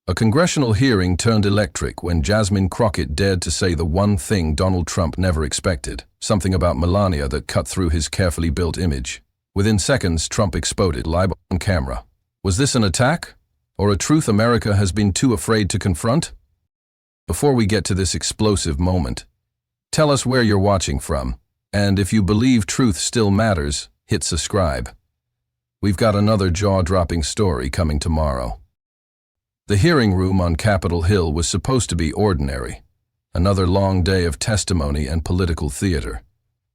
A congressional hearing turned electric when Jasmine Crockett dared to say the one thing Donald Trump never expected, something about Melania that cut through his carefully built image. Within seconds, Trump exploded, live on camera. Was this an attack? Or a truth America has been too afraid to confront? Before we get to this explosive moment, tell us where you're watching from, and if you believe truth still matters, hit subscribe. We've got another jaw-dropping story coming tomorrow. The hearing room on Capitol Hill was supposed to be ordinary, another long day of testimony and political theater.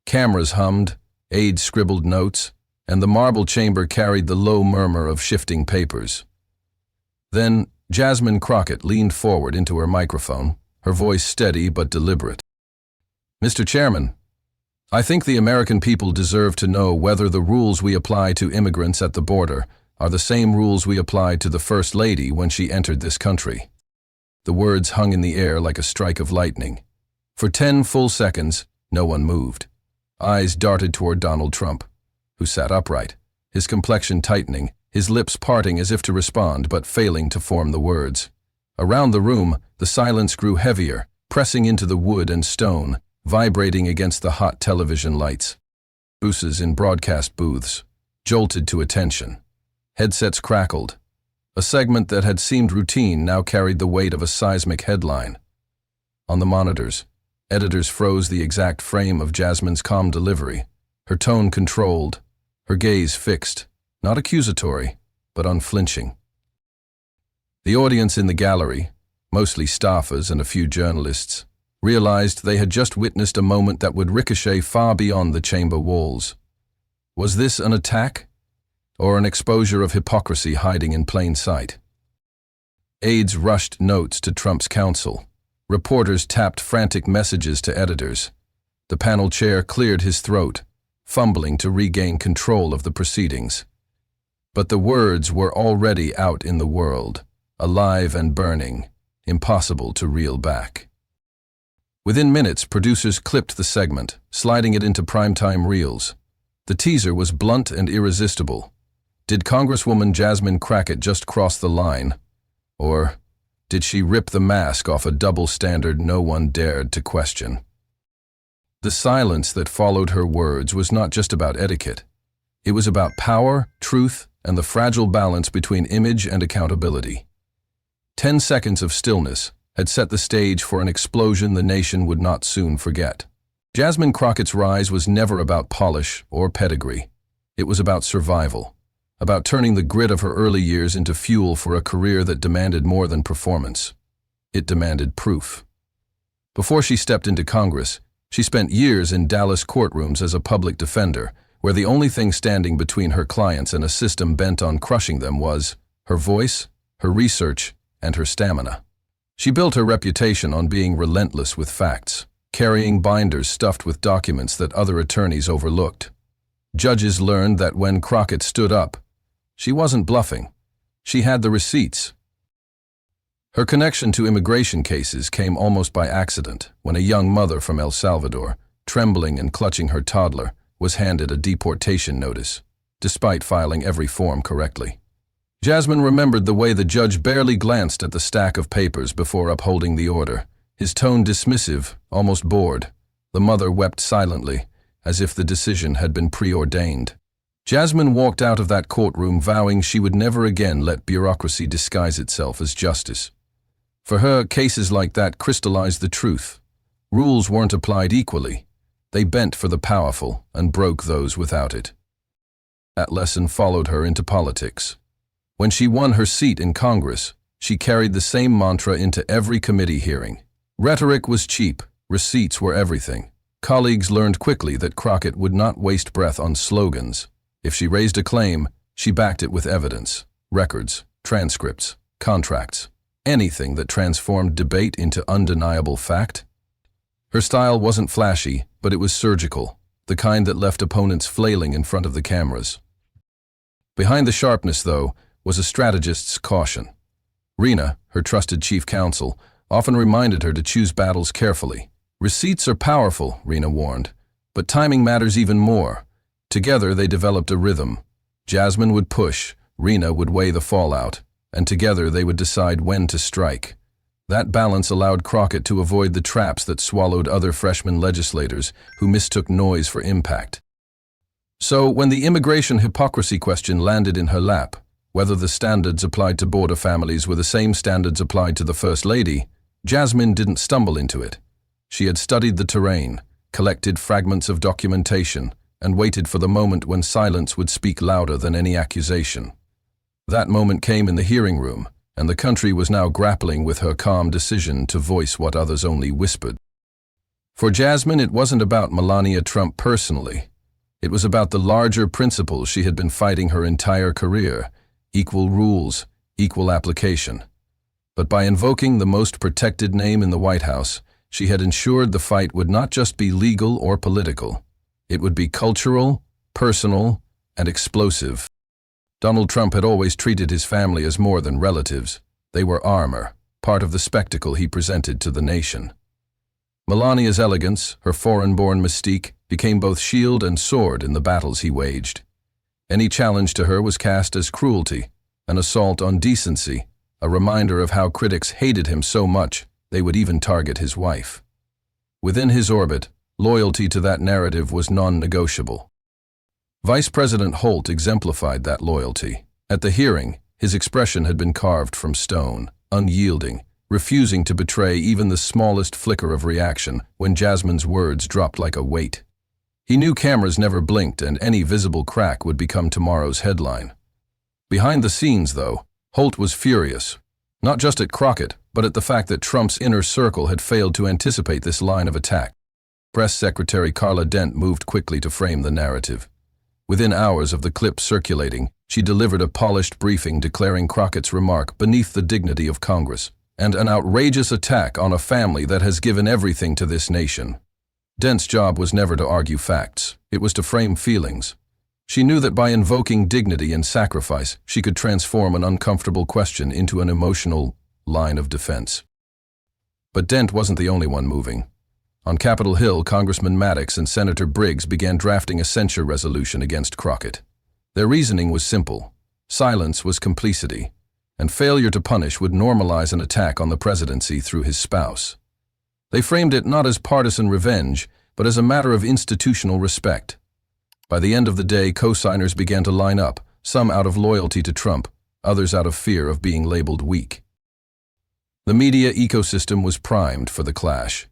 Cameras hummed, aides scribbled notes, and the marble chamber carried the low murmur of shifting papers. Then Jasmine Crockett leaned forward into her microphone, her voice steady but deliberate. "Mr. Chairman, I think the American people deserve to know whether the rules we apply to immigrants at the border are the same rules we applied to the First Lady when she entered this country." The words hung in the air like a strike of lightning. For 10 full seconds, no one moved. Eyes darted toward Donald Trump, who sat upright, his complexion tightening, his lips parting as if to respond but failing to form the words. Around the room, the silence grew heavier, pressing into the wood and stone, vibrating against the hot television lights. Voices in broadcast booths jolted to attention. Headsets crackled. A segment that had seemed routine now carried the weight of a seismic headline. On the monitors, editors froze the exact frame of Jasmine's calm delivery, her tone controlled, her gaze fixed, not accusatory, but unflinching. The audience in the gallery, mostly staffers and a few journalists, realized they had just witnessed a moment that would ricochet far beyond the chamber walls. Was this an attack? Or an exposure of hypocrisy hiding in plain sight? Aides rushed notes to Trump's counsel. Reporters tapped frantic messages to editors. The panel chair cleared his throat, fumbling to regain control of the proceedings. But the words were already out in the world, alive and burning, impossible to reel back. Within minutes, producers clipped the segment, sliding it into primetime reels. The teaser was blunt and irresistible. Did Congresswoman Jasmine Crockett just cross the line? Or did she rip the mask off a double standard no one dared to question? The silence that followed her words was not just about etiquette. It was about power, truth, and the fragile balance between image and accountability. 10 seconds of stillness had set the stage for an explosion the nation would not soon forget. Jasmine Crockett's rise was never about polish or pedigree. It was about survival, about turning the grit of her early years into fuel for a career that demanded more than performance. It demanded proof. Before she stepped into Congress, she spent years in Dallas courtrooms as a public defender, where the only thing standing between her clients and a system bent on crushing them was her voice, her research, and her stamina. She built her reputation on being relentless with facts, carrying binders stuffed with documents that other attorneys overlooked. Judges learned that when Crockett stood up, she wasn't bluffing. She had the receipts. Her connection to immigration cases came almost by accident when a young mother from El Salvador, trembling and clutching her toddler, was handed a deportation notice, despite filing every form correctly. Jasmine remembered the way the judge barely glanced at the stack of papers before upholding the order, his tone dismissive, almost bored. The mother wept silently, as if the decision had been preordained. Jasmine walked out of that courtroom vowing she would never again let bureaucracy disguise itself as justice. For her, cases like that crystallized the truth. Rules weren't applied equally. They bent for the powerful and broke those without it. That lesson followed her into politics. When she won her seat in Congress, she carried the same mantra into every committee hearing. Rhetoric was cheap, receipts were everything. Colleagues learned quickly that Crockett would not waste breath on slogans. If she raised a claim, she backed it with evidence, records, transcripts, contracts, anything that transformed debate into undeniable fact. Her style wasn't flashy, but it was surgical, the kind that left opponents flailing in front of the cameras. Behind the sharpness, though, was a strategist's caution. Rena, her trusted chief counsel, often reminded her to choose battles carefully. Receipts are powerful, Rena warned, but timing matters even more. Together they developed a rhythm. Jasmine would push, Rena would weigh the fallout, and together they would decide when to strike. That balance allowed Crockett to avoid the traps that swallowed other freshman legislators who mistook noise for impact. So, when the immigration hypocrisy question landed in her lap, whether the standards applied to border families were the same standards applied to the First Lady, Jasmine didn't stumble into it. She had studied the terrain, collected fragments of documentation, and waited for the moment when silence would speak louder than any accusation. That moment came in the hearing room, and the country was now grappling with her calm decision to voice what others only whispered. For Jasmine, it wasn't about Melania Trump personally. It was about the larger principles she had been fighting her entire career: equal rules, equal application. But by invoking the most protected name in the White House, she had ensured the fight would not just be legal or political. It would be cultural, personal, and explosive. Donald Trump had always treated his family as more than relatives. They were armor, part of the spectacle he presented to the nation. Melania's elegance, her foreign-born mystique, became both shield and sword in the battles he waged. Any challenge to her was cast as cruelty, an assault on decency, a reminder of how critics hated him so much they would even target his wife. Within his orbit, loyalty to that narrative was non-negotiable. Vice President Holt exemplified that loyalty. At the hearing, his expression had been carved from stone, unyielding, refusing to betray even the smallest flicker of reaction when Jasmine's words dropped like a weight. He knew cameras never blinked and any visible crack would become tomorrow's headline. Behind the scenes, though, Holt was furious, not just at Crockett, but at the fact that Trump's inner circle had failed to anticipate this line of attack. Press Secretary Carla Dent moved quickly to frame the narrative. Within hours of the clip circulating, she delivered a polished briefing declaring Crockett's remark beneath the dignity of Congress, and an outrageous attack on a family that has given everything to this nation. Dent's job was never to argue facts, it was to frame feelings. She knew that by invoking dignity and sacrifice, she could transform an uncomfortable question into an emotional line of defense. But Dent wasn't the only one moving. On Capitol Hill, Congressman Maddox and Senator Briggs began drafting a censure resolution against Crockett. Their reasoning was simple. Silence was complicity, and failure to punish would normalize an attack on the presidency through his spouse. They framed it not as partisan revenge, but as a matter of institutional respect. By the end of the day, co-signers began to line up, some out of loyalty to Trump, others out of fear of being labeled weak. The media ecosystem was primed for the clash.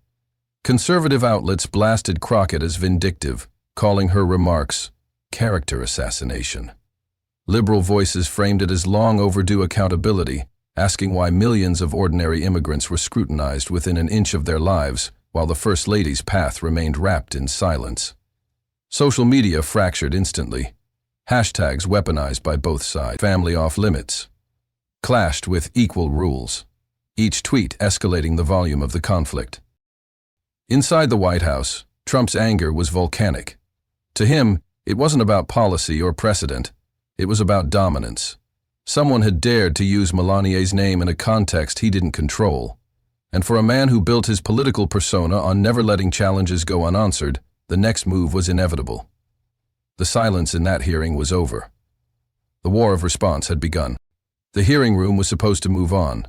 Conservative outlets blasted Crockett as vindictive, calling her remarks character assassination. Liberal voices framed it as long overdue accountability, asking why millions of ordinary immigrants were scrutinized within an inch of their lives, while the First Lady's path remained wrapped in silence. Social media fractured instantly. Hashtags weaponized by both sides, family off limits, clashed with equal rules, each tweet escalating the volume of the conflict. Inside the White House, Trump's anger was volcanic. To him, it wasn't about policy or precedent. It was about dominance. Someone had dared to use Melania's name in a context he didn't control. And for a man who built his political persona on never letting challenges go unanswered, the next move was inevitable. The silence in that hearing was over. The war of response had begun. The hearing room was supposed to move on.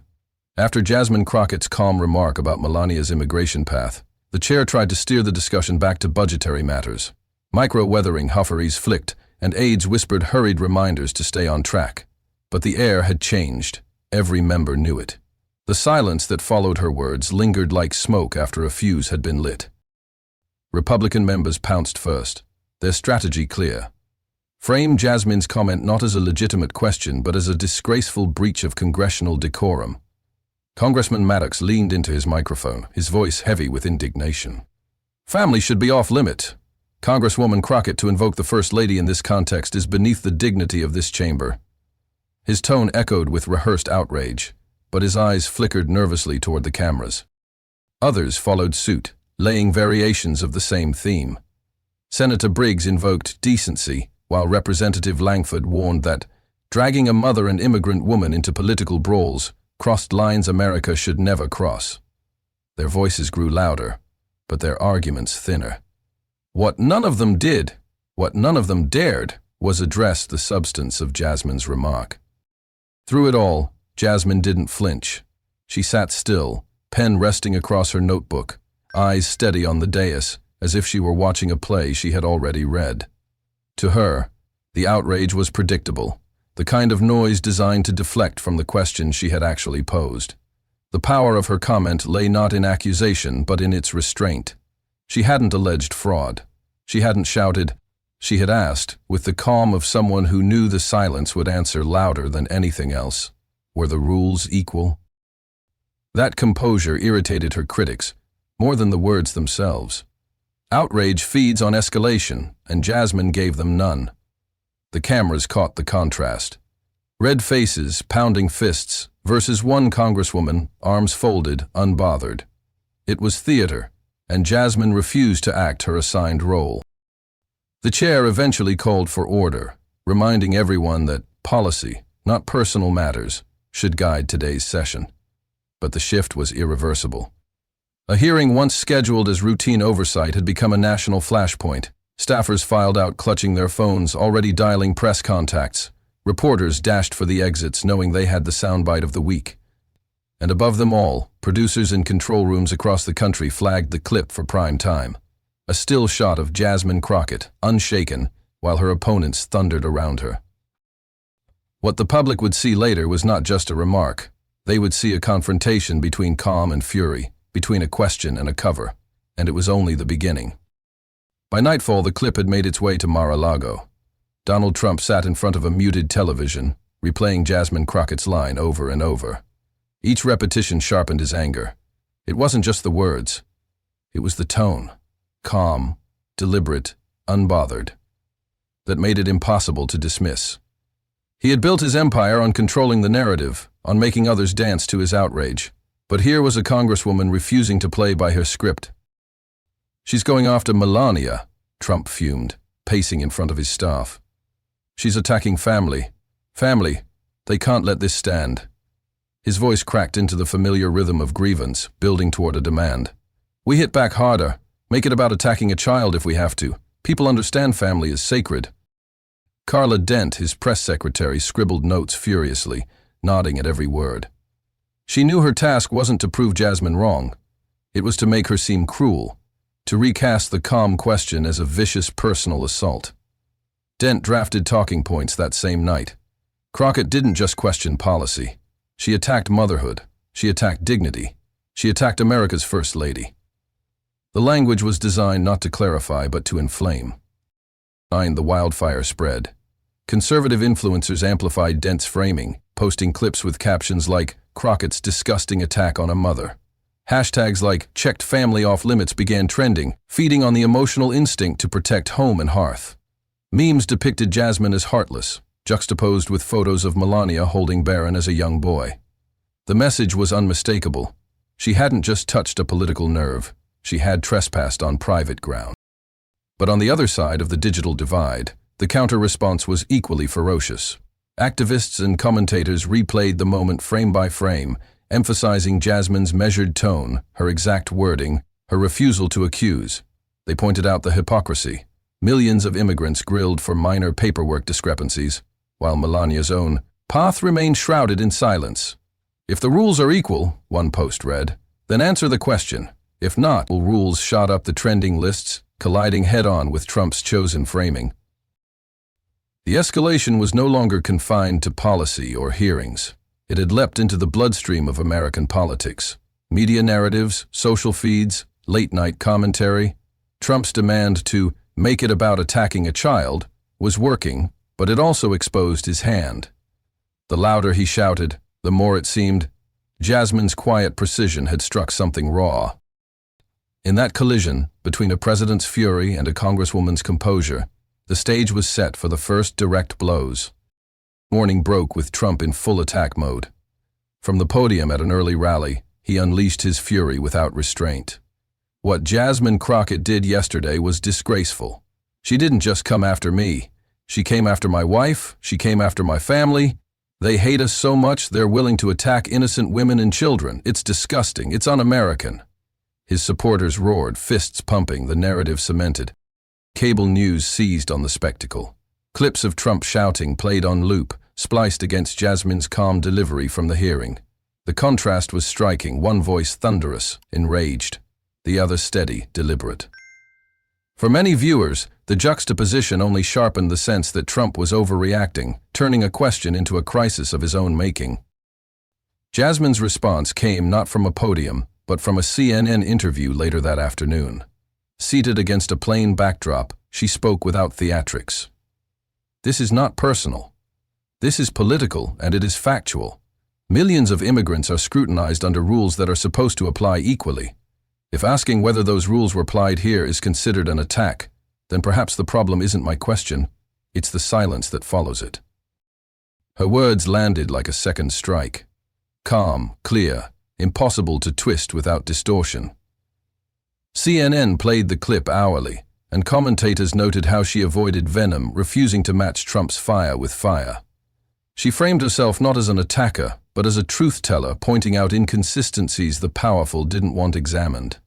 After Jasmine Crockett's calm remark about Melania's immigration path, the chair tried to steer the discussion back to budgetary matters. Micro-weathering hufferys flicked, and aides whispered hurried reminders to stay on track. But the air had changed. Every member knew it. The silence that followed her words lingered like smoke after a fuse had been lit. Republican members pounced first, their strategy clear. Frame Jasmine's comment not as a legitimate question, but as a disgraceful breach of congressional decorum. Congressman Maddox leaned into his microphone, his voice heavy with indignation. Family should be off limit. Congresswoman Crockett to invoke the First Lady in this context is beneath the dignity of this chamber. His tone echoed with rehearsed outrage, but his eyes flickered nervously toward the cameras. Others followed suit, laying variations of the same theme. Senator Briggs invoked decency, while Representative Langford warned that dragging a mother and immigrant woman into political brawls crossed lines America should never cross. Their voices grew louder, but their arguments thinner. What none of them did, what none of them dared, was address the substance of Jasmine's remark. Through it all, Jasmine didn't flinch. She sat still, pen resting across her notebook, eyes steady on the dais, as if she were watching a play she had already read. To her, the outrage was predictable, the kind of noise designed to deflect from the question she had actually posed. The power of her comment lay not in accusation, but in its restraint. She hadn't alleged fraud. She hadn't shouted. She had asked, with the calm of someone who knew the silence would answer louder than anything else, were the rules equal? That composure irritated her critics, more than the words themselves. Outrage feeds on escalation, and Jasmine gave them none. The cameras caught the contrast. Red faces, pounding fists, versus one congresswoman, arms folded, unbothered. It was theater, and Jasmine refused to act her assigned role. The chair eventually called for order, reminding everyone that policy, not personal matters, should guide today's session. But the shift was irreversible. A hearing once scheduled as routine oversight had become a national flashpoint. Staffers filed out clutching their phones, already dialing press contacts. Reporters dashed for the exits, knowing they had the soundbite of the week. And above them all, producers in control rooms across the country flagged the clip for prime time. A still shot of Jasmine Crockett, unshaken, while her opponents thundered around her. What the public would see later was not just a remark. They would see a confrontation between calm and fury, between a question and a cover, and it was only the beginning. By nightfall, the clip had made its way to Mar-a-Lago. Donald Trump sat in front of a muted television, replaying Jasmine Crockett's line over and over. Each repetition sharpened his anger. It wasn't just the words. It was the tone, calm, deliberate, unbothered, that made it impossible to dismiss. He had built his empire on controlling the narrative, on making others dance to his outrage. But here was a congresswoman refusing to play by her script. "She's going after Melania," Trump fumed, pacing in front of his staff. "She's attacking family. Family. They can't let this stand." His voice cracked into the familiar rhythm of grievance, building toward a demand. "We hit back harder. Make it about attacking a child if we have to. People understand family is sacred." Carla Dent, his press secretary, scribbled notes furiously, nodding at every word. She knew her task wasn't to prove Jasmine wrong. It was to make her seem cruel, to recast the calm question as a vicious personal assault. Dent drafted talking points that same night. Crockett didn't just question policy. She attacked motherhood. She attacked dignity. She attacked America's First Lady. The language was designed not to clarify but to inflame. The wildfire spread. Conservative influencers amplified Dent's framing, posting clips with captions like, "Crockett's disgusting attack on a mother." Hashtags like, "checked family off limits" began trending, feeding on the emotional instinct to protect home and hearth. Memes depicted Jasmine as heartless, juxtaposed with photos of Melania holding Barron as a young boy. The message was unmistakable. She hadn't just touched a political nerve. She had trespassed on private ground. But on the other side of the digital divide, the counter-response was equally ferocious. Activists and commentators replayed the moment frame by frame, emphasizing Jasmine's measured tone, her exact wording, her refusal to accuse. They pointed out the hypocrisy. Millions of immigrants grilled for minor paperwork discrepancies, while Melania's own path remained shrouded in silence. "If the rules are equal," one post read, "then answer the question. If not, rules shot up the trending lists, colliding head-on with Trump's chosen framing." The escalation was no longer confined to policy or hearings. It had leapt into the bloodstream of American politics. Media narratives, social feeds, late-night commentary. Trump's demand to make it about attacking a child was working, but it also exposed his hand. The louder he shouted, the more it seemed Jasmine's quiet precision had struck something raw. In that collision, between a president's fury and a congresswoman's composure, the stage was set for the first direct blows. Morning broke with Trump in full attack mode. From the podium at an early rally, he unleashed his fury without restraint. What Jasmine Crockett did yesterday was disgraceful. She didn't just come after me. She came after my wife. She came after my family. They hate us so much they're willing to attack innocent women and children. It's disgusting. It's un-American. His supporters roared, fists pumping, the narrative cemented. Cable news seized on the spectacle. Clips of Trump shouting played on loop, spliced against Jasmine's calm delivery from the hearing. The contrast was striking, one voice thunderous, enraged, the other steady, deliberate. For many viewers, the juxtaposition only sharpened the sense that Trump was overreacting, turning a question into a crisis of his own making. Jasmine's response came not from a podium, but from a CNN interview later that afternoon. Seated against a plain backdrop, she spoke without theatrics. "This is not personal. This is political, and it is factual. Millions of immigrants are scrutinized under rules that are supposed to apply equally. If asking whether those rules were applied here is considered an attack, then perhaps the problem isn't my question, it's the silence that follows it." Her words landed like a second strike. Calm, clear, impossible to twist without distortion. CNN played the clip hourly, and commentators noted how she avoided venom, refusing to match Trump's fire with fire. She framed herself not as an attacker, but as a truth-teller, pointing out inconsistencies the powerful didn't want examined.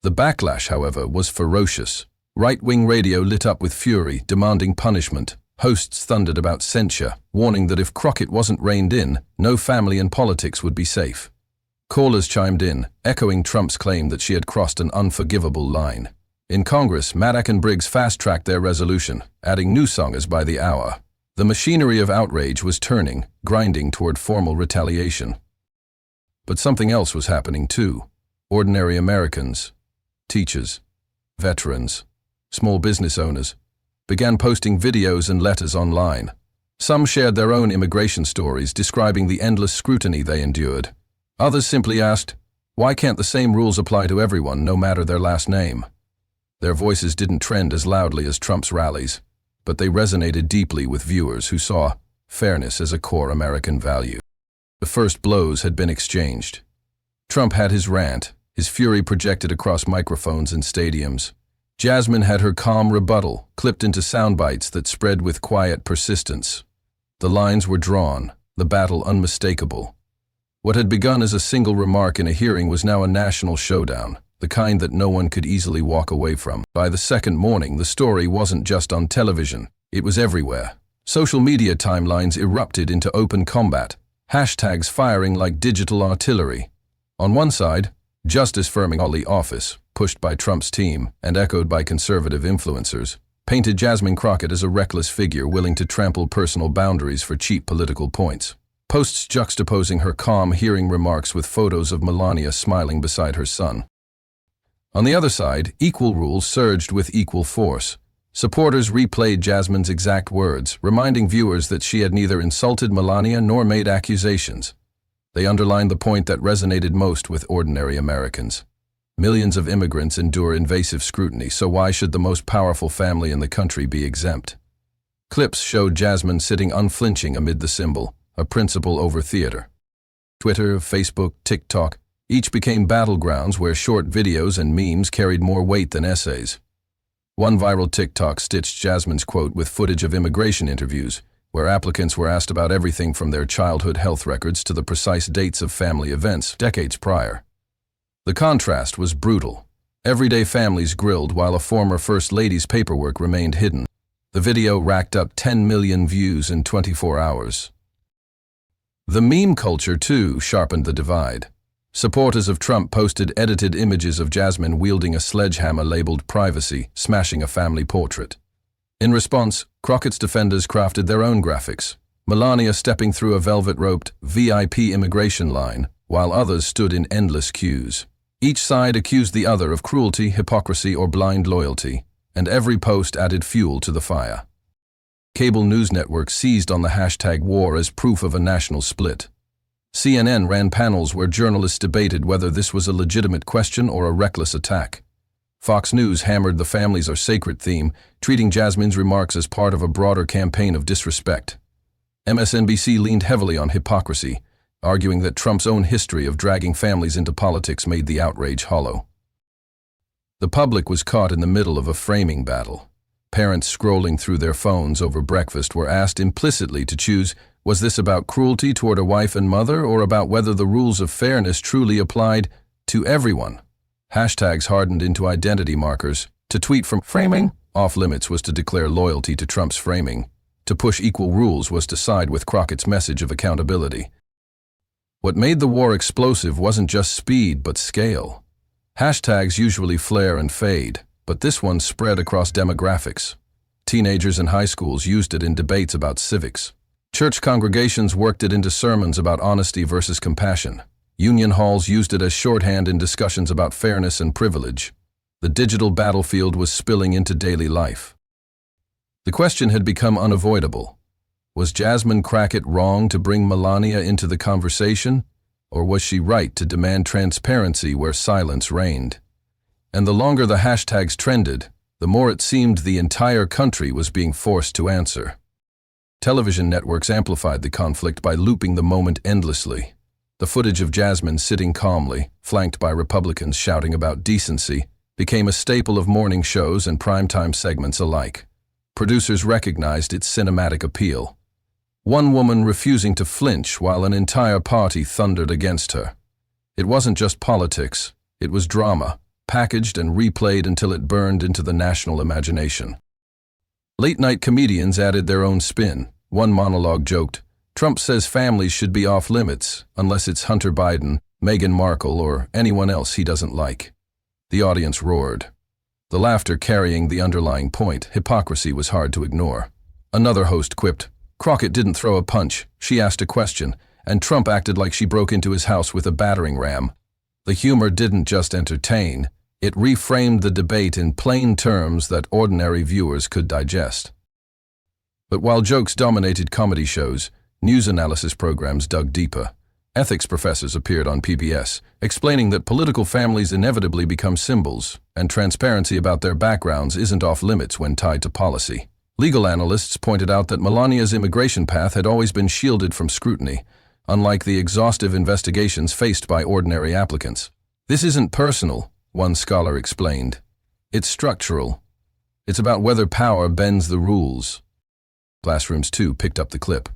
The backlash, however, was ferocious. Right-wing radio lit up with fury, demanding punishment. Hosts thundered about censure, warning that if Crockett wasn't reined in, no family and politics would be safe. Callers chimed in, echoing Trump's claim that she had crossed an unforgivable line. In Congress, Maddox and Briggs fast-tracked their resolution, adding new songers by the hour. The machinery of outrage was turning, grinding toward formal retaliation. But something else was happening too. Ordinary Americans, teachers, veterans, small business owners, began posting videos and letters online. Some shared their own immigration stories, describing the endless scrutiny they endured. Others simply asked, why can't the same rules apply to everyone, no matter their last name? Their voices didn't trend as loudly as Trump's rallies, but they resonated deeply with viewers who saw fairness as a core American value. The first blows had been exchanged. Trump had his rant, his fury projected across microphones and stadiums. Jasmine had her calm rebuttal, clipped into sound bites that spread with quiet persistence. The lines were drawn, the battle unmistakable. What had begun as a single remark in a hearing was now a national showdown, the kind that no one could easily walk away from. By the second morning, the story wasn't just on television, it was everywhere. Social media timelines erupted into open combat, hashtags firing like digital artillery. On one side, justice firming Ollie office, pushed by Trump's team and echoed by conservative influencers, painted Jasmine Crockett as a reckless figure willing to trample personal boundaries for cheap political points. Posts juxtaposing her calm hearing remarks with photos of Melania smiling beside her son. On the other side, equal rules surged with equal force. Supporters replayed Jasmine's exact words, reminding viewers that she had neither insulted Melania nor made accusations. They underlined the point that resonated most with ordinary Americans. Millions of immigrants endure invasive scrutiny, so why should the most powerful family in the country be exempt? Clips showed Jasmine sitting unflinching amid the symbol, a principle over theater. Twitter, Facebook, TikTok, each became battlegrounds where short videos and memes carried more weight than essays. One viral TikTok stitched Jasmine's quote with footage of immigration interviews, where applicants were asked about everything from their childhood health records to the precise dates of family events decades prior. The contrast was brutal. Everyday families grilled while a former First Lady's paperwork remained hidden. The video racked up 10 million views in 24 hours. The meme culture, too, sharpened the divide. Supporters of Trump posted edited images of Jasmine wielding a sledgehammer labeled privacy, smashing a family portrait. In response, Crockett's defenders crafted their own graphics. Melania stepping through a velvet-roped VIP immigration line, while others stood in endless queues. Each side accused the other of cruelty, hypocrisy, or blind loyalty, and every post added fuel to the fire. Cable news networks seized on the hashtag war as proof of a national split. CNN ran panels where journalists debated whether this was a legitimate question or a reckless attack. Fox News hammered the families are sacred theme, treating Jasmine's remarks as part of a broader campaign of disrespect. MSNBC leaned heavily on hypocrisy, arguing that Trump's own history of dragging families into politics made the outrage hollow. The public was caught in the middle of a framing battle. Parents scrolling through their phones over breakfast were asked implicitly to choose, was this about cruelty toward a wife and mother, or about whether the rules of fairness truly applied to everyone? Hashtags hardened into identity markers. To tweet from framing off limits was to declare loyalty to Trump's framing. To push equal rules was to side with Crockett's message of accountability. What made the war explosive wasn't just speed, but scale. Hashtags usually flare and fade, but this one spread across demographics. Teenagers in high schools used it in debates about civics. Church congregations worked it into sermons about honesty versus compassion. Union halls used it as shorthand in discussions about fairness and privilege. The digital battlefield was spilling into daily life. The question had become unavoidable. Was Jasmine Crockett wrong to bring Melania into the conversation, or was she right to demand transparency where silence reigned? And the longer the hashtags trended, the more it seemed the entire country was being forced to answer. Television networks amplified the conflict by looping the moment endlessly. The footage of Jasmine sitting calmly, flanked by Republicans shouting about decency, became a staple of morning shows and primetime segments alike. Producers recognized its cinematic appeal. One woman refusing to flinch while an entire party thundered against her. It wasn't just politics, it was drama, packaged and replayed until it burned into the national imagination. Late-night comedians added their own spin. One monologue joked, "Trump says families should be off limits, unless it's Hunter Biden, Meghan Markle, or anyone else he doesn't like." The audience roared. The laughter carrying the underlying point, hypocrisy, was hard to ignore. Another host quipped, "Crockett didn't throw a punch, she asked a question, and Trump acted like she broke into his house with a battering ram." The humor didn't just entertain, it reframed the debate in plain terms that ordinary viewers could digest. But while jokes dominated comedy shows, news analysis programs dug deeper. Ethics professors appeared on PBS, explaining that political families inevitably become symbols, and transparency about their backgrounds isn't off limits when tied to policy. Legal analysts pointed out that Melania's immigration path had always been shielded from scrutiny, unlike the exhaustive investigations faced by ordinary applicants. "This isn't personal," one scholar explained. "It's structural. It's about whether power bends the rules." Classrooms, too, picked up the clip.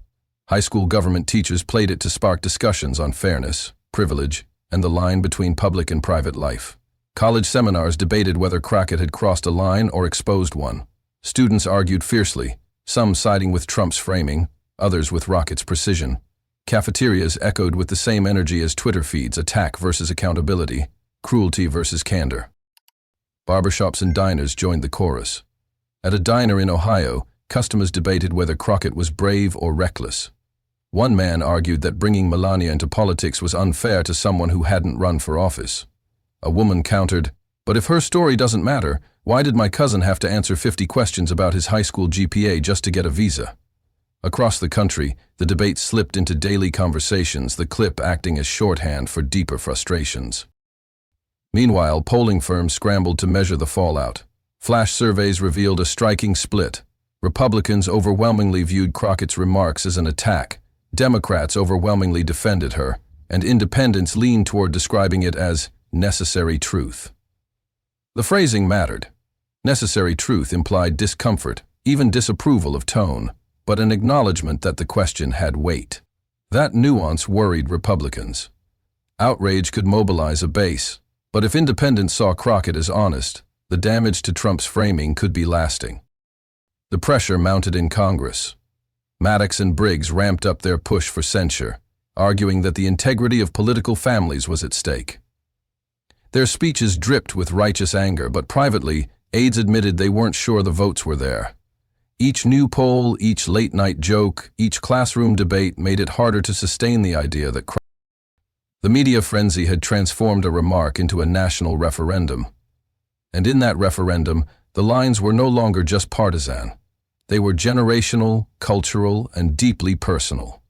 High school government teachers played it to spark discussions on fairness, privilege, and the line between public and private life. College seminars debated whether Crockett had crossed a line or exposed one. Students argued fiercely, some siding with Trump's framing, others with Crockett's precision. Cafeterias echoed with the same energy as Twitter feeds: attack versus accountability, cruelty versus candor. Barbershops and diners joined the chorus. At a diner in Ohio, customers debated whether Crockett was brave or reckless. One man argued that bringing Melania into politics was unfair to someone who hadn't run for office. A woman countered, "But if her story doesn't matter, why did my cousin have to answer 50 questions about his high school GPA just to get a visa?" Across the country, the debate slipped into daily conversations, the clip acting as shorthand for deeper frustrations. Meanwhile, polling firms scrambled to measure the fallout. Flash surveys revealed a striking split. Republicans overwhelmingly viewed Crockett's remarks as an attack, Democrats overwhelmingly defended her, and independents leaned toward describing it as necessary truth. The phrasing mattered. Necessary truth implied discomfort, even disapproval of tone, but an acknowledgement that the question had weight. That nuance worried Republicans. Outrage could mobilize a base, but if independents saw Crockett as honest, the damage to Trump's framing could be lasting. The pressure mounted in Congress. Maddox and Briggs ramped up their push for censure, arguing that the integrity of political families was at stake. Their speeches dripped with righteous anger, but privately, aides admitted they weren't sure the votes were there. Each new poll, each late-night joke, each classroom debate made it harder to sustain the idea that the media frenzy had transformed a remark into a national referendum. And in that referendum, the lines were no longer just partisan. They were generational, cultural, and deeply personal.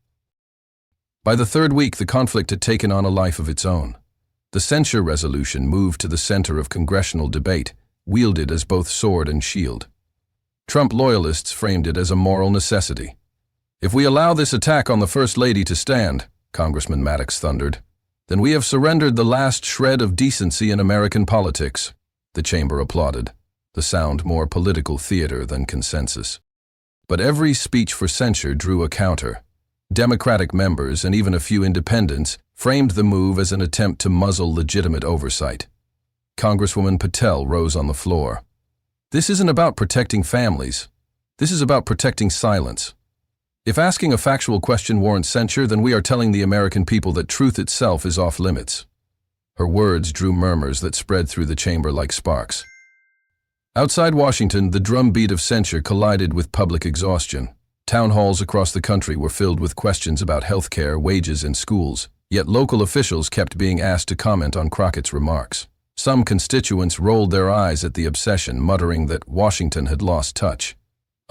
By the third week, the conflict had taken on a life of its own. The censure resolution moved to the center of congressional debate, wielded as both sword and shield. Trump loyalists framed it as a moral necessity. "If we allow this attack on the First Lady to stand," Congressman Maddox thundered, "then we have surrendered the last shred of decency in American politics." The chamber applauded, the sound more political theater than consensus. But every speech for censure drew a counter. Democratic members and even a few independents framed the move as an attempt to muzzle legitimate oversight. Congresswoman Patel rose on the floor. "This isn't about protecting families. This is about protecting silence. If asking a factual question warrants censure, then we are telling the American people that truth itself is off limits. Her words drew murmurs that spread through the chamber like sparks. Outside Washington, the drumbeat of censure collided with public exhaustion. Town halls across the country were filled with questions about health care, wages, and schools, yet local officials kept being asked to comment on Crockett's remarks. Some constituents rolled their eyes at the obsession, muttering that Washington had lost touch.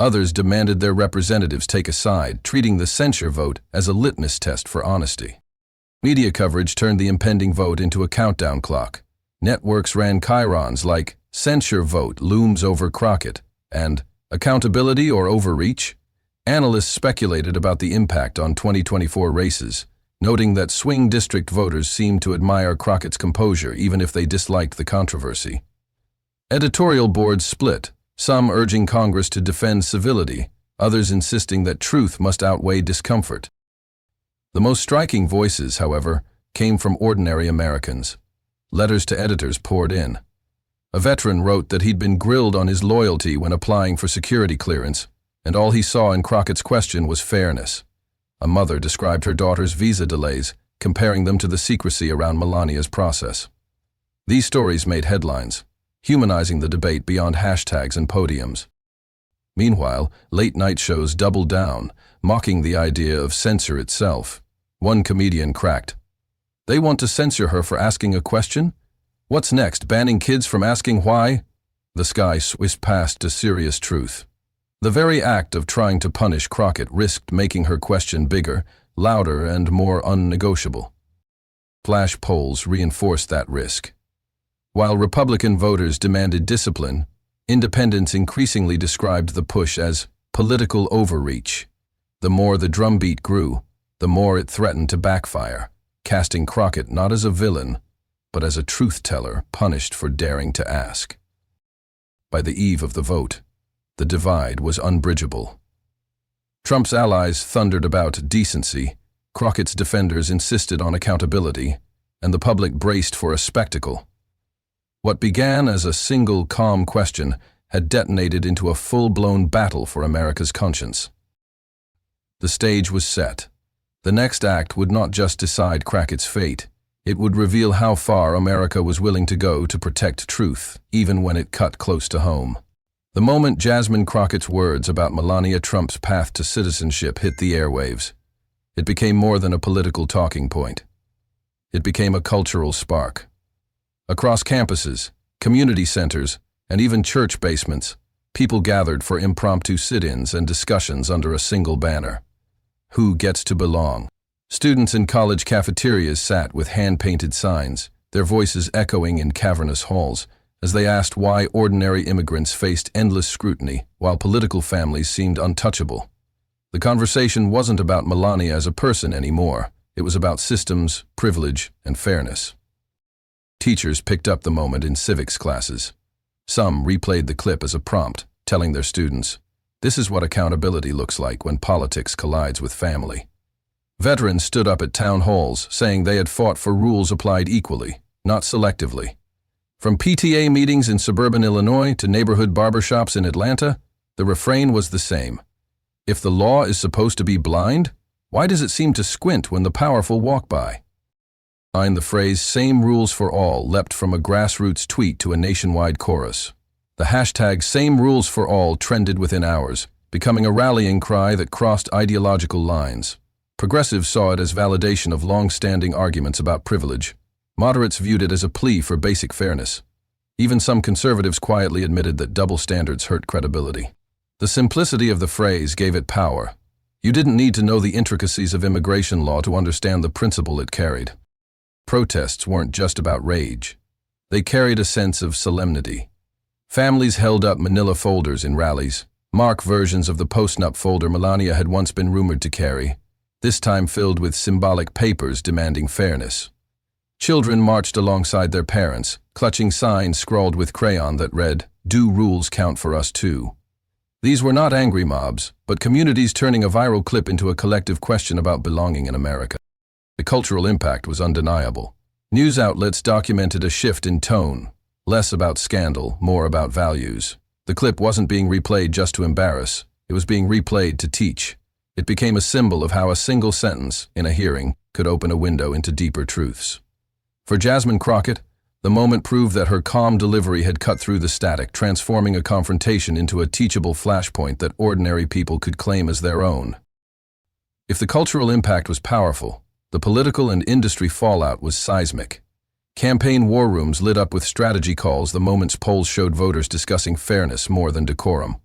Others demanded their representatives take a side, treating the censure vote as a litmus test for honesty. Media coverage turned the impending vote into a countdown clock. Networks ran chyrons like "Censure vote looms over Crockett" and "Accountability or overreach?" Analysts speculated about the impact on 2024 races, noting that swing district voters seemed to admire Crockett's composure even if they disliked the controversy. Editorial boards split, some urging Congress to defend civility, others insisting that truth must outweigh discomfort. The most striking voices, however, came from ordinary Americans. Letters to editors poured in. A veteran wrote that he'd been grilled on his loyalty when applying for security clearance, and all he saw in Crockett's question was fairness. A mother described her daughter's visa delays, comparing them to the secrecy around Melania's process. These stories made headlines, humanizing the debate beyond hashtags and podiums. Meanwhile, late-night shows doubled down, mocking the idea of censor itself. One comedian cracked, "They want to censor her for asking a question? What's next, banning kids from asking why?" The sky whisked past to serious truth. The very act of trying to punish Crockett risked making her question bigger, louder, and more unnegotiable. Flash polls reinforced that risk. While Republican voters demanded discipline, independents increasingly described the push as political overreach. The more the drumbeat grew, the more it threatened to backfire, casting Crockett not as a villain, but as a truth-teller punished for daring to ask. By the eve of the vote, the divide was unbridgeable. Trump's allies thundered about decency, Crockett's defenders insisted on accountability, and the public braced for a spectacle. What began as a single calm question had detonated into a full-blown battle for America's conscience. The stage was set. The next act would not just decide Crockett's fate, it would reveal how far America was willing to go to protect truth, even when it cut close to home. The moment Jasmine Crockett's words about Melania Trump's path to citizenship hit the airwaves, it became more than a political talking point. It became a cultural spark. Across campuses, community centers, and even church basements, people gathered for impromptu sit-ins and discussions under a single banner. Who gets to belong? Students in college cafeterias sat with hand-painted signs, their voices echoing in cavernous halls, as they asked why ordinary immigrants faced endless scrutiny while political families seemed untouchable. The conversation wasn't about Melania as a person anymore. It was about systems, privilege, and fairness. Teachers picked up the moment in civics classes. Some replayed the clip as a prompt, telling their students, "This is what accountability looks like when politics collides with family." Veterans stood up at town halls, saying they had fought for rules applied equally, not selectively. From PTA meetings in suburban Illinois to neighborhood barbershops in Atlanta, the refrain was the same. If the law is supposed to be blind, why does it seem to squint when the powerful walk by? The phrase "same rules for all" leapt from a grassroots tweet to a nationwide chorus. The hashtag "same rules for all" trended within hours, becoming a rallying cry that crossed ideological lines. Progressives saw it as validation of long-standing arguments about privilege. Moderates viewed it as a plea for basic fairness. Even some conservatives quietly admitted that double standards hurt credibility. The simplicity of the phrase gave it power. You didn't need to know the intricacies of immigration law to understand the principle it carried. Protests weren't just about rage. They carried a sense of solemnity. Families held up manila folders in rallies, marked versions of the post-nup folder Melania had once been rumored to carry, this time filled with symbolic papers demanding fairness. Children marched alongside their parents, clutching signs scrawled with crayon that read, "Do rules count for us too?" These were not angry mobs, but communities turning a viral clip into a collective question about belonging in America. The cultural impact was undeniable. News outlets documented a shift in tone, less about scandal, more about values. The clip wasn't being replayed just to embarrass. It was being replayed to teach. It became a symbol of how a single sentence, in a hearing, could open a window into deeper truths. For Jasmine Crockett, the moment proved that her calm delivery had cut through the static, transforming a confrontation into a teachable flashpoint that ordinary people could claim as their own. If the cultural impact was powerful, the political and industry fallout was seismic. Campaign war rooms lit up with strategy calls the moment's polls showed voters discussing fairness more than decorum.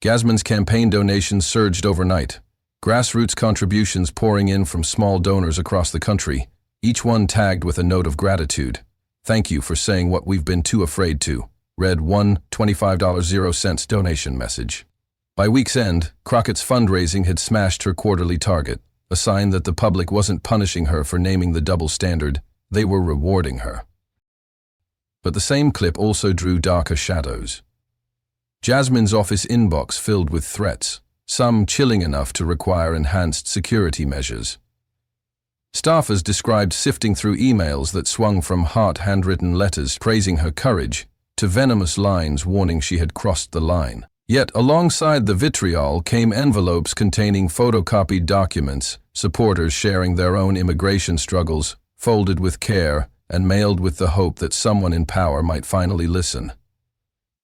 Jasmine's campaign donations surged overnight, grassroots contributions pouring in from small donors across the country, each one tagged with a note of gratitude. "Thank you for saying what we've been too afraid to," read one $25.00 donation message. By week's end, Crockett's fundraising had smashed her quarterly target, a sign that the public wasn't punishing her for naming the double standard, they were rewarding her. But the same clip also drew darker shadows. Jasmine's office inbox filled with threats, some chilling enough to require enhanced security measures. Staffers described sifting through emails that swung from handwritten letters praising her courage to venomous lines warning she had crossed the line. Yet alongside the vitriol came envelopes containing photocopied documents, supporters sharing their own immigration struggles, folded with care and mailed with the hope that someone in power might finally listen.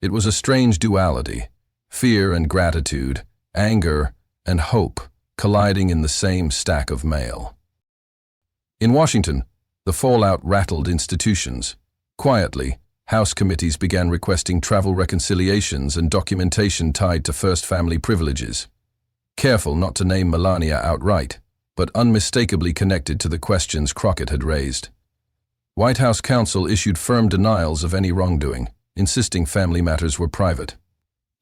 It was a strange duality, fear and gratitude, anger and hope, colliding in the same stack of mail. In Washington, the fallout rattled institutions. Quietly, House committees began requesting travel reconciliations and documentation tied to first family privileges. Careful not to name Melania outright, but unmistakably connected to the questions Crockett had raised. White House counsel issued firm denials of any wrongdoing, insisting family matters were private.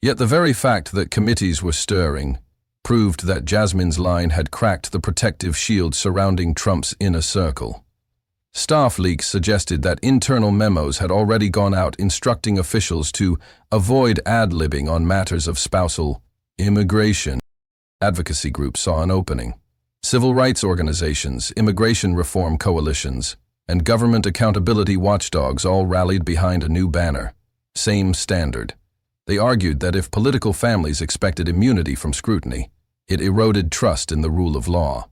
Yet the very fact that committees were stirring proved that Jasmine's line had cracked the protective shield surrounding Trump's inner circle. Staff leaks suggested that internal memos had already gone out instructing officials to avoid ad-libbing on matters of spousal immigration. Advocacy groups saw an opening. Civil rights organizations, immigration reform coalitions, and government accountability watchdogs all rallied behind a new banner: same standard. They argued that if political families expected immunity from scrutiny, it eroded trust in the rule of law.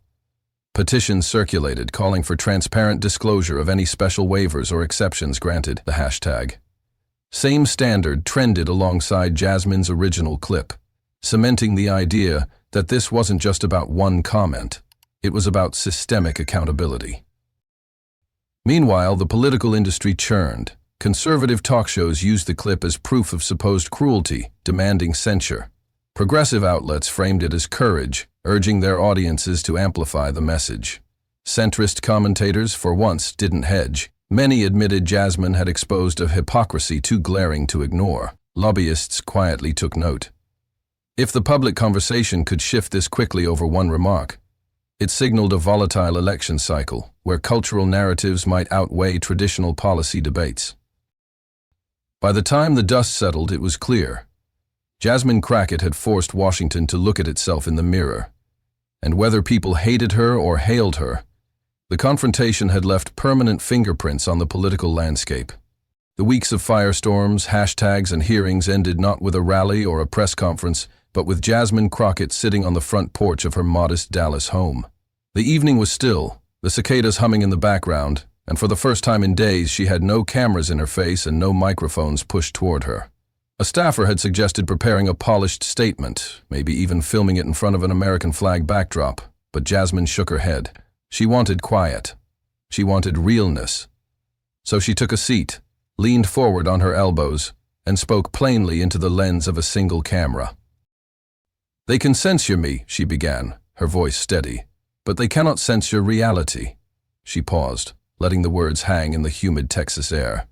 Petitions circulated calling for transparent disclosure of any special waivers or exceptions granted. The hashtag same standard trended alongside Jasmine's original clip, cementing the idea that this wasn't just about one comment, it was about systemic accountability. Meanwhile, the political industry churned. Conservative talk shows used the clip as proof of supposed cruelty, demanding censure. Progressive outlets framed it as courage, urging their audiences to amplify the message. Centrist commentators, for once, didn't hedge. Many admitted Jasmine had exposed a hypocrisy too glaring to ignore. Lobbyists quietly took note. If the public conversation could shift this quickly over one remark, it signaled a volatile election cycle where cultural narratives might outweigh traditional policy debates. By the time the dust settled, it was clear. Jasmine Crockett had forced Washington to look at itself in the mirror. And whether people hated her or hailed her, the confrontation had left permanent fingerprints on the political landscape. The weeks of firestorms, hashtags, and hearings ended not with a rally or a press conference, but with Jasmine Crockett sitting on the front porch of her modest Dallas home. The evening was still, the cicadas humming in the background, and for the first time in days she had no cameras in her face and no microphones pushed toward her. A staffer had suggested preparing a polished statement, maybe even filming it in front of an American flag backdrop, but Jasmine shook her head. She wanted quiet. She wanted realness. So she took a seat, leaned forward on her elbows, and spoke plainly into the lens of a single camera. "They can censure me," she began, her voice steady, "but they cannot censure reality." She paused, letting the words hang in the humid Texas air.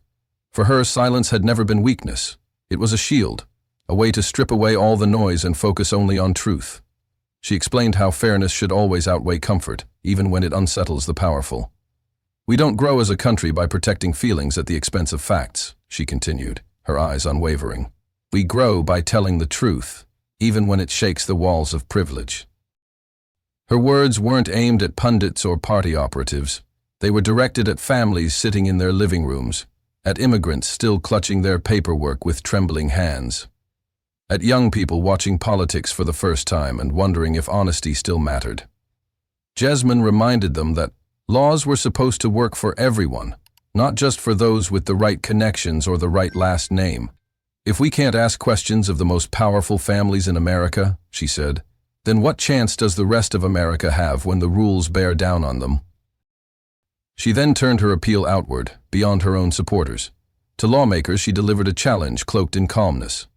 For her, silence had never been weakness. It was a shield, a way to strip away all the noise and focus only on truth. She explained how fairness should always outweigh comfort, even when it unsettles the powerful. "We don't grow as a country by protecting feelings at the expense of facts," she continued, her eyes unwavering. "We grow by telling the truth, even when it shakes the walls of privilege." Her words weren't aimed at pundits or party operatives. They were directed at families sitting in their living rooms, at immigrants still clutching their paperwork with trembling hands. at young people watching politics for the first time and wondering if honesty still mattered. Jasmine reminded them that laws were supposed to work for everyone, not just for those with the right connections or the right last name. If we can't ask questions of the most powerful families in America, she said, then what chance does the rest of America have when the rules bear down on them? She then turned her appeal outward, beyond her own supporters. To lawmakers, she delivered a challenge cloaked in calmness.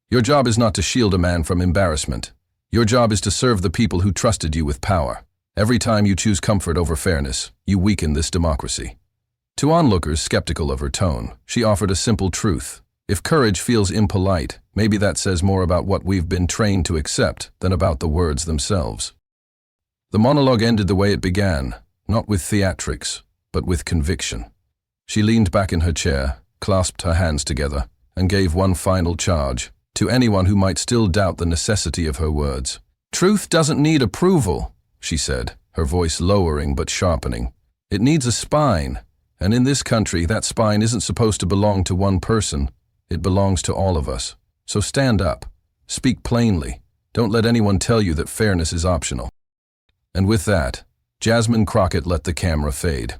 Your job is not to shield a man from embarrassment. Your job is to serve the people who trusted you with power. Every time you choose comfort over fairness, you weaken this democracy. To onlookers skeptical of her tone, she offered a simple truth. If courage feels impolite, maybe that says more about what we've been trained to accept than about the words themselves. The monologue ended the way it began, not with theatrics, but with conviction. She leaned back in her chair, clasped her hands together, and gave one final charge to anyone who might still doubt the necessity of her words. Truth doesn't need approval, she said, her voice lowering but sharpening. It needs a spine, and in this country that spine isn't supposed to belong to one person. It belongs to all of us. So stand up, speak plainly, don't let anyone tell you that fairness is optional. And with that, Jasmine Crockett let the camera fade.